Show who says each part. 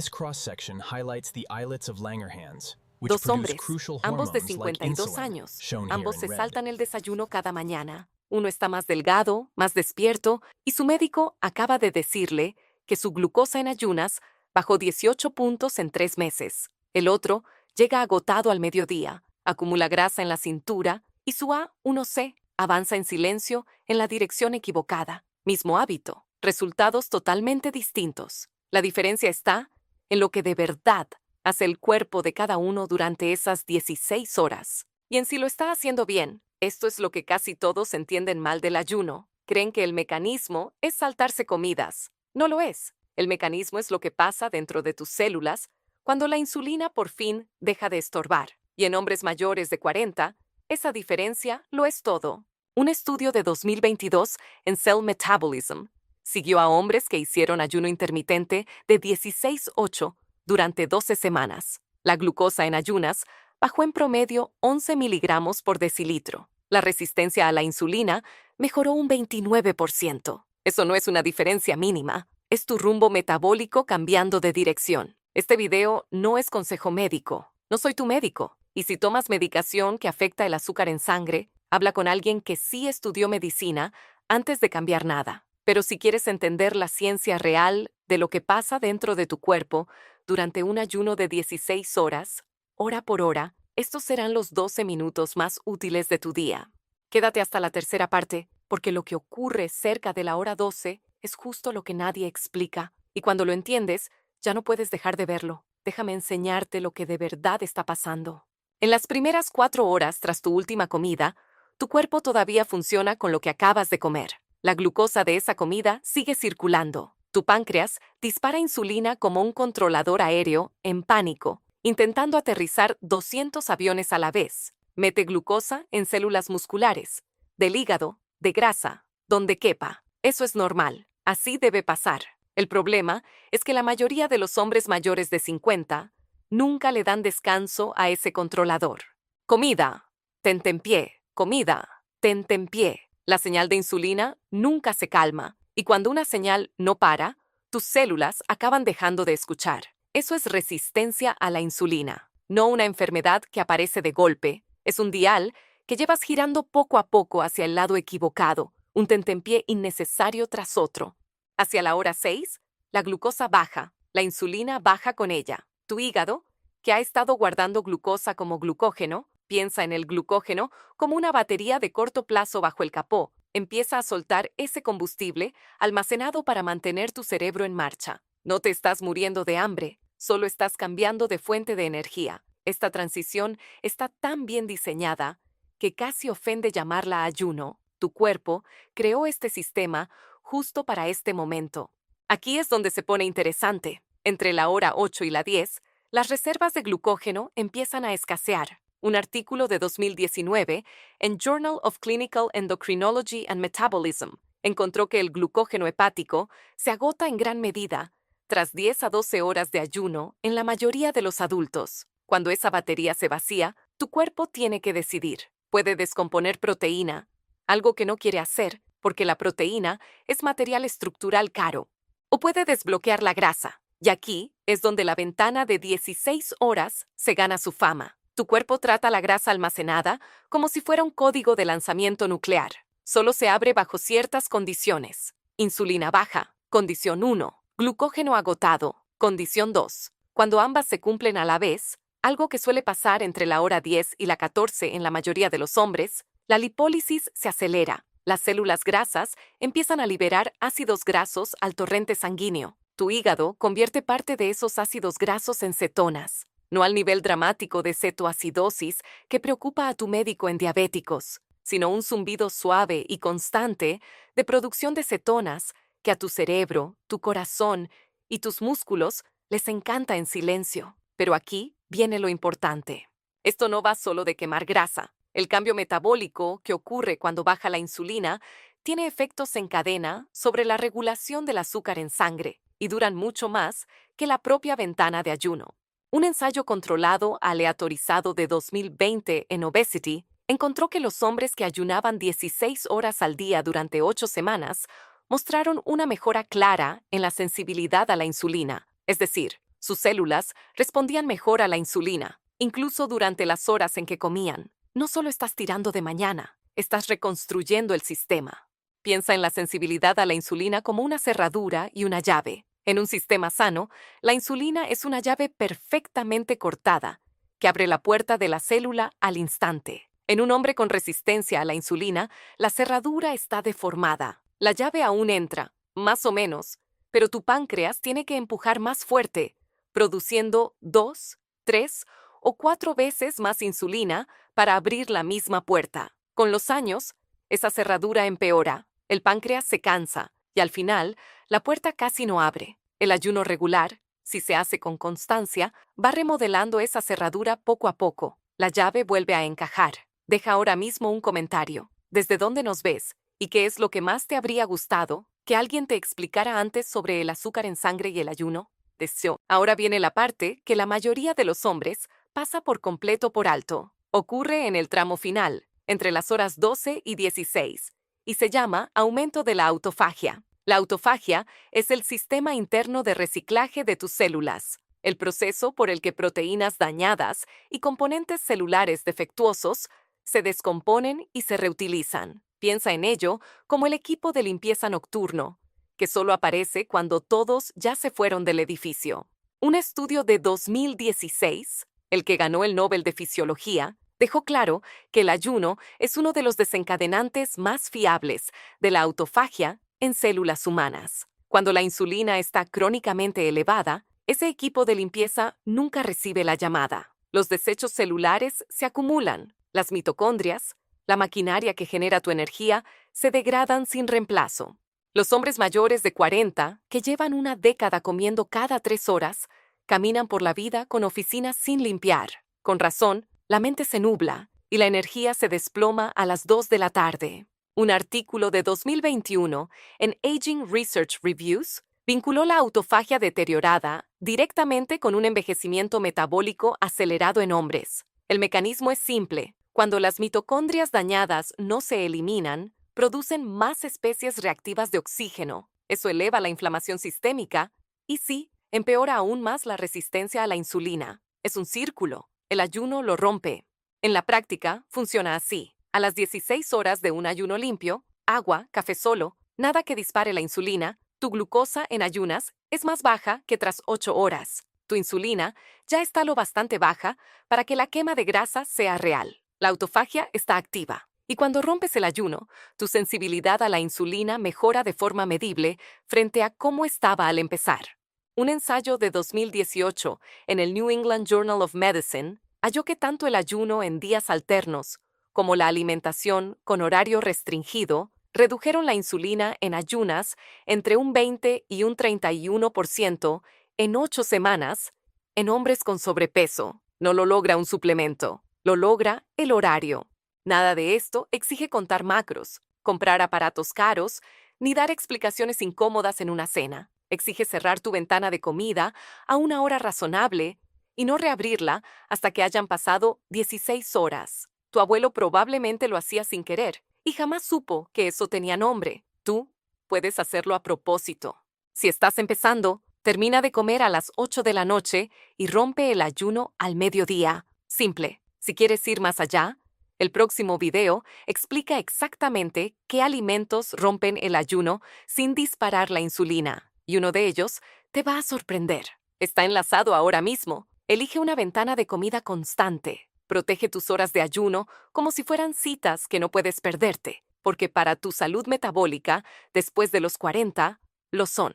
Speaker 1: This cross-section highlights the islets of Langerhans, which
Speaker 2: Dos
Speaker 1: produce
Speaker 2: hombres,
Speaker 1: crucial
Speaker 2: ambos de
Speaker 1: hormones like
Speaker 2: 52
Speaker 1: insulin,
Speaker 2: años.
Speaker 1: shown here
Speaker 2: Ambos
Speaker 1: in
Speaker 2: se
Speaker 1: red.
Speaker 2: saltan el desayuno cada mañana. Uno está más delgado, más despierto, y su médico acaba de decirle que su glucosa en ayunas bajó 18 puntos en 3 meses. El otro llega agotado al mediodía, acumula grasa en la cintura y su A1C avanza en silencio en la dirección equivocada. Mismo hábito, resultados totalmente distintos. La diferencia está en lo que de verdad hace el cuerpo de cada uno durante esas 16 horas. Y en si lo está haciendo bien, esto es lo que casi todos entienden mal del ayuno. Creen que el mecanismo es saltarse comidas. No lo es. El mecanismo es lo que pasa dentro de tus células cuando la insulina por fin deja de estorbar. Y en hombres mayores de 40, esa diferencia lo es todo. Un estudio de 2022 en Cell Metabolism siguió a hombres que hicieron ayuno intermitente de 16-8 durante 12 semanas. La glucosa en ayunas bajó en promedio 11 miligramos por decilitro. La resistencia a la insulina mejoró un 29%. Eso no es una diferencia mínima, es tu rumbo metabólico cambiando de dirección. Este video no es consejo médico. No soy tu médico. Y si tomas medicación que afecta el azúcar en sangre, habla con alguien que sí estudió medicina antes de cambiar nada. Pero si quieres entender la ciencia real de lo que pasa dentro de tu cuerpo durante un ayuno de 16 horas, hora por hora, estos serán los 12 minutos más útiles de tu día. Quédate hasta la tercera parte, porque lo que ocurre cerca de la hora 12 es justo lo que nadie explica. Y cuando lo entiendes, ya no puedes dejar de verlo. Déjame enseñarte lo que de verdad está pasando. En las primeras 4 horas tras tu última comida, tu cuerpo todavía funciona con lo que acabas de comer. La glucosa de esa comida sigue circulando. Tu páncreas dispara insulina como un controlador aéreo en pánico, intentando aterrizar 200 aviones a la vez. Mete glucosa en células musculares, del hígado, de grasa, donde quepa. Eso es normal. Así debe pasar. El problema es que la mayoría de los hombres mayores de 50 nunca le dan descanso a ese controlador. Comida, tentempié, comida, tentempié. La señal de insulina nunca se calma, y cuando una señal no para, tus células acaban dejando de escuchar. Eso es resistencia a la insulina, no una enfermedad que aparece de golpe. Es un dial que llevas girando poco a poco hacia el lado equivocado, un tentempié innecesario tras otro. Hacia la hora 6, la glucosa baja, la insulina baja con ella. Tu hígado, que ha estado guardando glucosa como glucógeno, piensa en el glucógeno como una batería de corto plazo bajo el capó, empieza a soltar ese combustible almacenado para mantener tu cerebro en marcha. No te estás muriendo de hambre, solo estás cambiando de fuente de energía. Esta transición está tan bien diseñada que casi ofende llamarla ayuno. Tu cuerpo creó este sistema justo para este momento. Aquí es donde se pone interesante. Entre la hora 8 y la 10, las reservas de glucógeno empiezan a escasear. Un artículo de 2019 en Journal of Clinical Endocrinology and Metabolism encontró que el glucógeno hepático se agota en gran medida tras 10 a 12 horas de ayuno en la mayoría de los adultos. Cuando esa batería se vacía, tu cuerpo tiene que decidir. Puede descomponer proteína, algo que no quiere hacer porque la proteína es material estructural caro, o puede desbloquear la grasa. Y aquí es donde la ventana de 16 horas se gana su fama. Tu cuerpo trata la grasa almacenada como si fuera un código de lanzamiento nuclear. Solo se abre bajo ciertas condiciones. Insulina baja, condición 1. Glucógeno agotado, condición 2. Cuando ambas se cumplen a la vez, algo que suele pasar entre la hora 10 y la 14 en la mayoría de los hombres, la lipólisis se acelera. Las células grasas empiezan a liberar ácidos grasos al torrente sanguíneo. Tu hígado convierte parte de esos ácidos grasos en cetonas. No al nivel dramático de cetoacidosis que preocupa a tu médico en diabéticos, sino un zumbido suave y constante de producción de cetonas que a tu cerebro, tu corazón y tus músculos les encanta en silencio. Pero aquí viene lo importante. Esto no va solo de quemar grasa. El cambio metabólico que ocurre cuando baja la insulina tiene efectos en cadena sobre la regulación del azúcar en sangre y duran mucho más que la propia ventana de ayuno. Un ensayo controlado aleatorizado de 2020 en Obesity encontró que los hombres que ayunaban 16 horas al día durante 8 semanas mostraron una mejora clara en la sensibilidad a la insulina, es decir, Sus células respondían mejor a la insulina, incluso durante las horas en que comían. No solo estás tirando de mañana, estás reconstruyendo el sistema. Piensa en la sensibilidad a la insulina como una cerradura y una llave. En un sistema sano, la insulina es una llave perfectamente cortada, que abre la puerta de la célula al instante. En un hombre con resistencia a la insulina, la cerradura está deformada. La llave aún entra, más o menos, pero tu páncreas tiene que empujar más fuerte, produciendo 2, 3 o 4 veces más insulina para abrir la misma puerta. Con los años, esa cerradura empeora, el páncreas se cansa y al final, la puerta casi no abre. El ayuno regular, si se hace con constancia, va remodelando esa cerradura poco a poco. La llave vuelve a encajar. Deja ahora mismo un comentario. ¿Desde dónde nos ves? ¿Y qué es lo que más te habría gustado que alguien te explicara antes sobre el azúcar en sangre y el ayuno? Deseo. Ahora viene la parte que la mayoría de los hombres pasa por completo por alto. Ocurre en el tramo final, entre las horas 12 y 16, y se llama aumento de la autofagia. La autofagia es el sistema interno de reciclaje de tus células, el proceso por el que proteínas dañadas y componentes celulares defectuosos se descomponen y se reutilizan. Piensa en ello como el equipo de limpieza nocturno, que solo aparece cuando todos ya se fueron del edificio. Un estudio de 2016, el que ganó el Nobel de Fisiología, dejó claro que el ayuno es uno de los desencadenantes más fiables de la autofagia en células humanas. Cuando la insulina está crónicamente elevada, ese equipo de limpieza nunca recibe la llamada. Los desechos celulares se acumulan. Las mitocondrias, la maquinaria que genera tu energía, se degradan sin reemplazo. Los hombres mayores de 40, que llevan una década comiendo cada 3 horas, caminan por la vida con oficinas sin limpiar. Con razón, la mente se nubla y la energía se desploma a las 2 de la tarde. Un artículo de 2021 en Aging Research Reviews vinculó la autofagia deteriorada directamente con un envejecimiento metabólico acelerado en hombres. El mecanismo es simple. Cuando las mitocondrias dañadas no se eliminan, producen más especies reactivas de oxígeno. Eso eleva la inflamación sistémica y sí, empeora aún más la resistencia a la insulina. Es un círculo. El ayuno lo rompe. En la práctica, funciona así. A las 16 horas de un ayuno limpio, agua, café solo, nada que dispare la insulina, tu glucosa en ayunas es más baja que tras 8 horas. Tu insulina ya está lo bastante baja para que la quema de grasa sea real. La autofagia está activa. Y cuando rompes el ayuno, tu sensibilidad a la insulina mejora de forma medible frente a cómo estaba al empezar. Un ensayo de 2018 en el New England Journal of Medicine halló que tanto el ayuno en días alternos como la alimentación con horario restringido redujeron la insulina en ayunas entre un 20 y un 31% en 8 semanas en hombres con sobrepeso. No lo logra un suplemento, lo logra el horario. Nada de esto exige contar macros, comprar aparatos caros, ni dar explicaciones incómodas en una cena. Exige cerrar tu ventana de comida a una hora razonable y no reabrirla hasta que hayan pasado 16 horas. Tu abuelo probablemente lo hacía sin querer y jamás supo que eso tenía nombre. Tú puedes hacerlo a propósito. Si estás empezando, termina de comer a las 8 de la noche y rompe el ayuno al mediodía. Simple. Si quieres ir más allá, el próximo video explica exactamente qué alimentos rompen el ayuno sin disparar la insulina, y uno de ellos te va a sorprender. Está enlazado ahora mismo. Elige una ventana de comida constante. Protege tus horas de ayuno como si fueran citas que no puedes perderte, porque para tu salud metabólica, después de los 40, lo son.